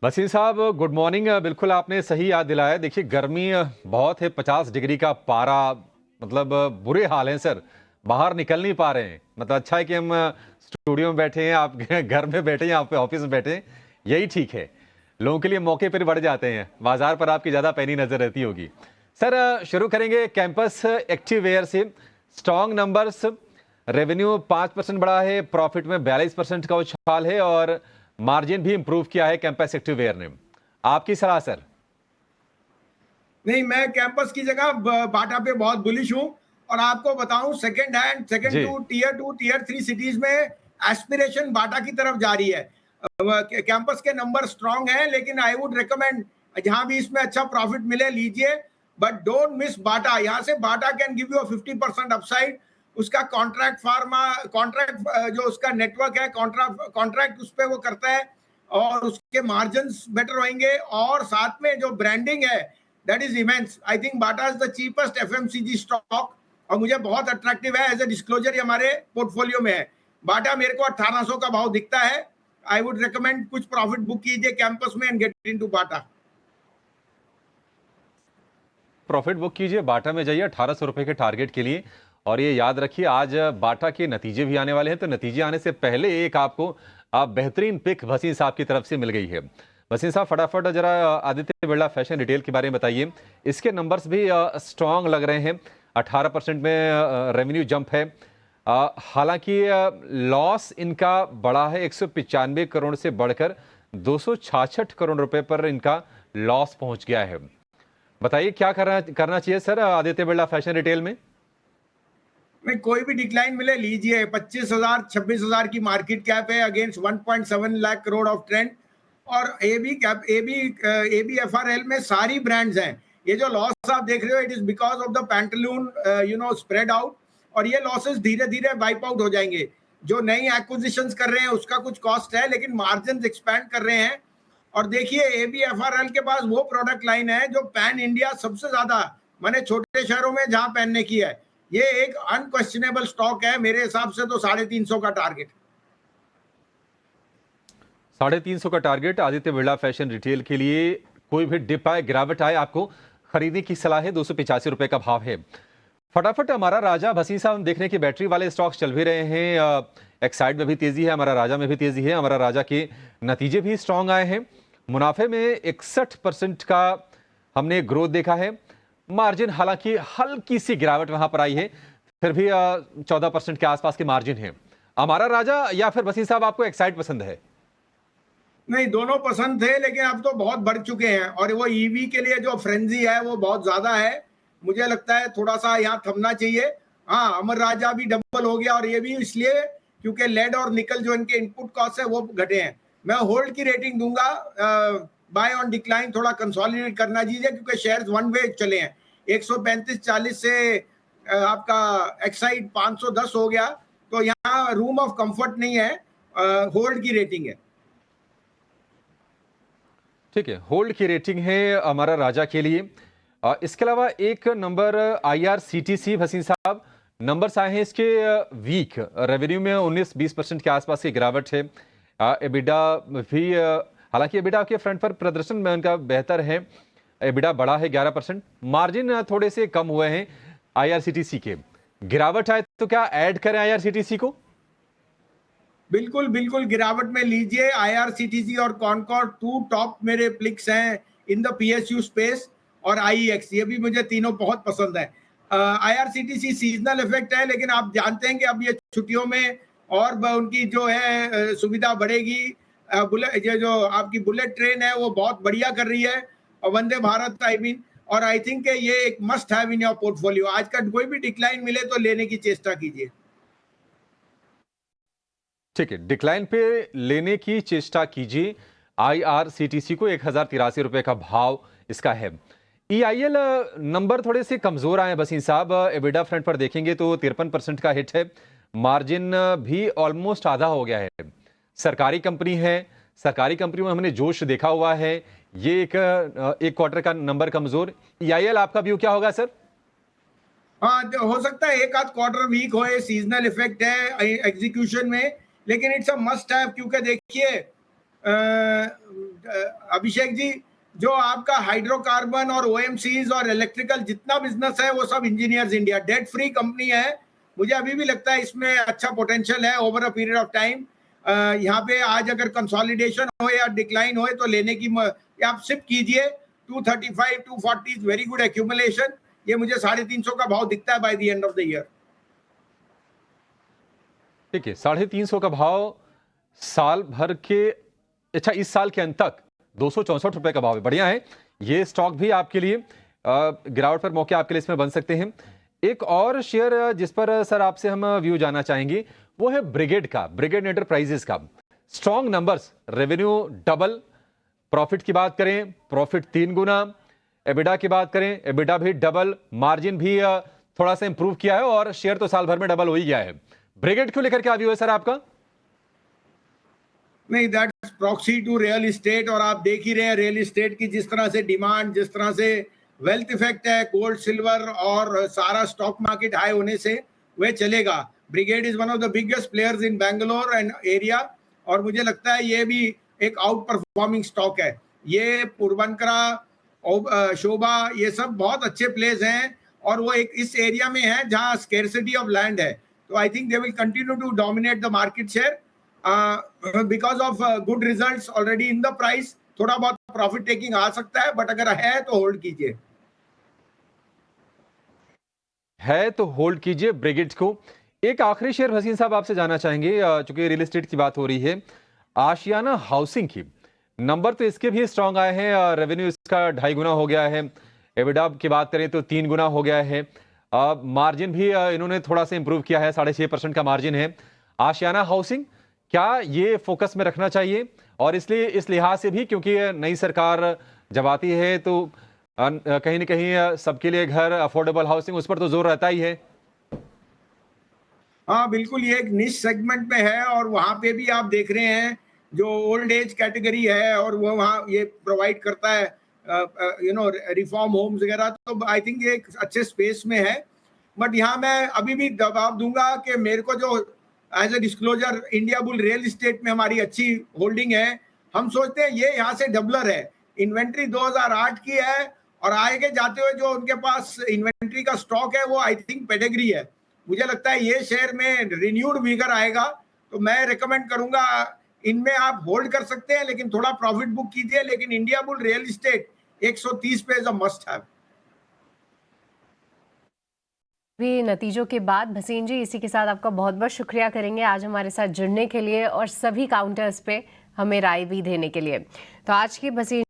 वसीम साहब good morning. बिल्कुल आपने सही याद दिलाया। देखिए गर्मी बहुत है, 50 डिग्री का पारा, मतलब बुरे हाल हैं सर। बाहर निकल नहीं पा रहे हैं। मतलब अच्छा है कि हम स्टूडियो में बैठे हैं, आप घर में बैठे हैं, आप ऑफिस में बैठे हैं, यही ठीक है। लोगों के लिए मौके पर बढ़ जाते हैं, बाजार पर आपकी ज़्यादा पैनी नज़र रहती होगी। सर शुरू करेंगे कैंपस एक्टिव वेयर से। स्ट्रॉन्ग नंबर्स, रेवेन्यू 5% बढ़ा है, प्रॉफिट में 42% का उछाल है और मार्जिन भी इंप्रूव किया है कैंपस एक्टिव वेयर ने। आपकी सलाह सर। नहीं, मैं कैंपस की जगह बाटा पे बहुत बुलिश हूँ। और आपको बताऊं, सेकंड जी। टू टियर 3 सिटीज में एस्पिरेशन बाटा की तरफ जा रही है। कैंपस के नंबर स्ट्रांग हैं, लेकिन आई वुड रिकमेंड जहां भी इसमें अच्छा प्रॉफिट मिले लीजिए, बट डोंट मिस बाटा। यहाँ से बाटा कैन गिव यू 50% अपसाइड। उसका कॉन्ट्रैक्ट फार्मा, कॉन्ट्रैक्ट जो उसका नेटवर्क है, कॉन्ट्रैक्ट उस पर वो करता है, और उसके मार्जिन बेटर होंगे, और साथ में जो ब्रांडिंग है that is immense. I think Bata is the cheapest FMCG stock, और मुझे बहुत अट्रैक्टिव है। एज ए डिस्क्लोजर हमारे पोर्टफोलियो में है। बाटा मेरे को 1800 का भाव दिखता है। आई वुड रिकमेंड कुछ प्रॉफिट बुक कीजिए कैंपस में and get into Bata. Profit book कीजिए, बाटा में जाइए 1800 रुपए के टारगेट के लिए। और ये याद रखिए आज बाटा के नतीजे भी आने वाले हैं, तो नतीजे आने से पहले एक आपको बेहतरीन पिक वसीम साहब की तरफ से मिल गई है। वसीम साहब फटाफट जरा आदित्य बिरला फैशन रिटेल के बारे में बताइए। इसके नंबर्स भी स्ट्रांग लग रहे हैं। 18% में रेवेन्यू जंप है। हालांकि लॉस इनका बढ़ा है, 195 करोड़ से बढ़कर 266 करोड़ रुपए पर इनका लॉस पहुंच गया है। बताइए क्या करना चाहिए sir Aditya Birla fashion retail में। में कोई भी डिक्लाइन मिले लीजिए। 25,000 26,000 की मार्केट कैप है against 1.7 lakh crore of trend. और एबीएफआरएल में सारी ब्रांड्स हैं। ये जो लॉस आप देख रहे हो, it is because of the pantaloon spread out, और ये लॉसेस धीरे धीरे वाइप आउट हो जाएंगे। जो नई एक्विजिशंस कर रहे हैं उसका कुछ कॉस्ट है, लेकिन मार्जिन एक्सपैंड कर रहे हैं। और देखिए, एबीएफआरएल के पास वो प्रोडक्ट लाइन है जो पैन इंडिया सबसे ज्यादा, माने छोटे शहरों में जहां पहनने की है। ये एक अनक्वेश्चनेबल स्टॉक है मेरे हिसाब से। तो 350 का टारगेट, 350 का target Aditya Birla fashion retail के लिए। कोई भी डिप आए, गिरावट आए, आपको खरीदने की सलाह है। 285 रुपए का भाव है। फटाफट हमारा राजा भसीन साहब, हम देख रहे हैं कि बैटरी वाले स्टॉक्स चल भी रहे हैं। एक्साइड में भी तेजी है, हमारा राजा में भी तेजी है। हमारा राजा के नतीजे भी स्ट्रांग आए हैं। मुनाफे में 61% का हमने ग्रोथ देखा है। मार्जिन हालांकि हल्की सी गिरावट वहां पर आई है, फिर भी 14% के आसपास के मार्जिन है। हमारा राजा या फिर भसीन साहब आपको एक्साइड पसंद है? नहीं, दोनों पसंद थे, लेकिन अब तो बहुत बढ़ चुके हैं। और वो ईवी के लिए जो फ्रेंजी है वो बहुत ज्यादा है। मुझे लगता है थोड़ा सा यहाँ थमना चाहिए। हाँ, अमर राजा भी डबल हो गया, और ये भी इसलिए क्योंकि लेड और निकल जो इनके इनपुट कॉस्ट है वो घटे हैं। मैं होल्ड की रेटिंग दूंगा। बाय ऑन डिक्लाइन थोड़ा कंसोलिडेट करना चाहिए, क्योंकि शेयर्स वन वे चले हैं। 135.40 से आपका एक्साइड 510 हो गया, तो यहाँ रूम ऑफ कंफर्ट नहीं है। होल्ड की रेटिंग है। ठीक है, होल्ड की रेटिंग है हमारा राजा के लिए। इसके अलावा एक नंबर आईआरसीटीसी भसीन साहब, नंबर्स आए हैं इसके वीक। रेवेन्यू में 19-20% के आसपास की गिरावट है। एबिडा भी हालांकि एबिडा के फ्रंट पर प्रदर्शन में उनका बेहतर है। एबिडा बढ़ा है 11%। मार्जिन थोड़े से कम हुए हैं आईआरसीटीसी के। गिरावट आए तो क्या ऐड करें आईआरसीटीसी को? बिल्कुल बिल्कुल, गिरावट में लीजिए। आईआरसीटीसी और कॉनकॉर्ड 2 टॉप मेरे प्लिक्स हैं इन द पीएसयू स्पेस। और आईएक्स, ये भी मुझे तीनों बहुत पसंद है। आईआरसीटीसी सीजनल इफेक्ट है, लेकिन आप जानते हैं कि अब ये छुट्टियों में और उनकी जो है सुविधा बढ़ेगी। बुलेट, ये जो आपकी बुलेट ट्रेन है वो बहुत बढ़िया कर रही है, और वंदे भारत आई मीन। और आई थिंक ये एक must have in your portfolio. आज का कोई भी डिक्लाइन मिले तो लेने की चेष्टा कीजिए। ठीक है, डिक्लाइन पे लेने की चेष्टा कीजिए। आईआरसीटीसी को 1083 रुपए का भाव इसका है। ईआईएल नंबर थोड़े से कमजोर आए बसीन साहब। एबिडा फ्रंट पर देखेंगे तो 53% का हिट है। मार्जिन भी ऑलमोस्ट आधा हो गया है। सरकारी कंपनी है, सरकारी कंपनी में हमने जोश देखा हुआ है। ये एक क्वार्टर का नंबर कमजोर। ईआईएल आपका व्यू क्या होगा सर? हाँ, हो सकता है एक आध क्वार्टर वीक होए, सीजनल इफेक्ट है एग्जीक्यूशन में, लेकिन इट्स अ मस्ट हैव। क्योंकि देखिए, अभिषेक जी, जो आपका हाइड्रोकार्बन और ओएमसीज और इलेक्ट्रिकल जितना बिजनेस है वो सब engineers India, debt free company है। मुझे अभी भी लगता है इसमें अच्छा पोटेंशियल है over a period of time. यहाँ पे आज अगर कंसोलिडेशन हो या डिक्लाइन हो तो लेने की आप सिप कीजिए। 235 240 इज वेरी गुड एक्यूमुलेशन। ये मुझे 350 का भाव दिखता है by the end of the year. ठीक है, 350 का भाव साल भर के, अच्छा इस साल के अंत तक 264 रुपए का भाव है, बढ़िया है। ये स्टॉक भी आपके लिए गिरावट पर मौके आपके लिए इसमें बन सकते हैं। एक और शेयर जिस पर सर आपसे हम व्यू जानना चाहेंगे वो है ब्रिगेड का, ब्रिगेड एंटरप्राइजेस का। Strong numbers, revenue double, profit की बात करें प्रॉफिट 3 गुना, एबिडा की बात करें एबिडा भी डबल, मार्जिन भी थोड़ा सा इंप्रूव किया है और शेयर तो साल भर में डबल हो ही गया है। ब्रिगेड क्यों लेकर के व्यू है सर आपका? नहीं, that's proxy to real estate. और आप देख ही रहे हैं रियल इस्टेट की जिस तरह से डिमांड, जिस तरह से वेल्थ इफेक्ट है गोल्ड सिल्वर और सारा स्टॉक मार्केट हाई होने से वह चलेगा। Brigade is one of the biggest players in Bangalore and area और मुझे लगता है ये भी एक आउट परफॉर्मिंग स्टॉक है। ये पूर्वनकरा, शोभा, ये सब बहुत अच्छे प्लेस हैं और वो एक इस एरिया में है जहां स्केर्सिटी ऑफ लैंड है। तो I think they will continue to dominate the market share because of good results already in the price. थोड़ा बहुत प्रॉफिट टेकिंग आ सकता है बट अगर है तो होल्ड कीजिए। है तो होल्ड कीजिए ब्रिगेड को। एक आखिरी शेयर हसीन साहब आपसे जानना चाहेंगे, चूंकि रियल एस्टेट की बात हो रही है, आशियाना हाउसिंग की नंबर तो इसके भी स्ट्रांग आए हैं, रेवेन्यू इसका 2.5 गुना हो गया है, एबिडा की बात करें तो 3 गुना हो गया है, मार्जिन भी इन्होंने थोड़ा सा इंप्रूव किया है, 6.5% का मार्जिन है। आशियाना हाउसिंग क्या ये फोकस में रखना चाहिए? और इसलिए इस लिहाज से भी क्योंकि नई सरकार जब आती है तो कहीं ना कहीं सबके लिए घर, अफोर्डेबल हाउसिंग, उस पर तो जोर रहता ही है। हाँ बिल्कुल, ये एक निश सेगमेंट में है और वहाँ पे भी आप देख रहे हैं जो ओल्ड एज कैटेगरी है और वो वहाँ ये प्रोवाइड करता है रिफॉर्म होम्स वगैरह। तो आई थिंक ये एक अच्छे स्पेस में है। बट यहाँ मैं अभी भी दबाव दूंगा कि मेरे को जो as a disclosure India bull real estate में हमारी अच्छी होल्डिंग है। हम सोचते हैं ये यहाँ से डबलर है, इन्वेंट्री 2008 की है और आगे जाते हुए जो उनके पास इन्वेंट्री का स्टॉक है वो आई थिंक पेडिग्री है। मुझे लगता है ये शेयर में रिन्यूड विगर आएगा तो मैं रिकमेंड करूंगा इनमें आप होल्ड कर सकते हैं लेकिन थोड़ा प्रॉफिट बुक कीजिए। लेकिन इंडिया बुल रियल एस्टेट 130 पे इज अ मस्ट हैव। भी नतीजों के बाद भसीन जी, इसी के साथ आपका बहुत बहुत शुक्रिया करेंगे आज हमारे साथ जुड़ने के लिए और सभी काउंटर्स पे हमें राय भी देने के लिए। तो आज की भसीन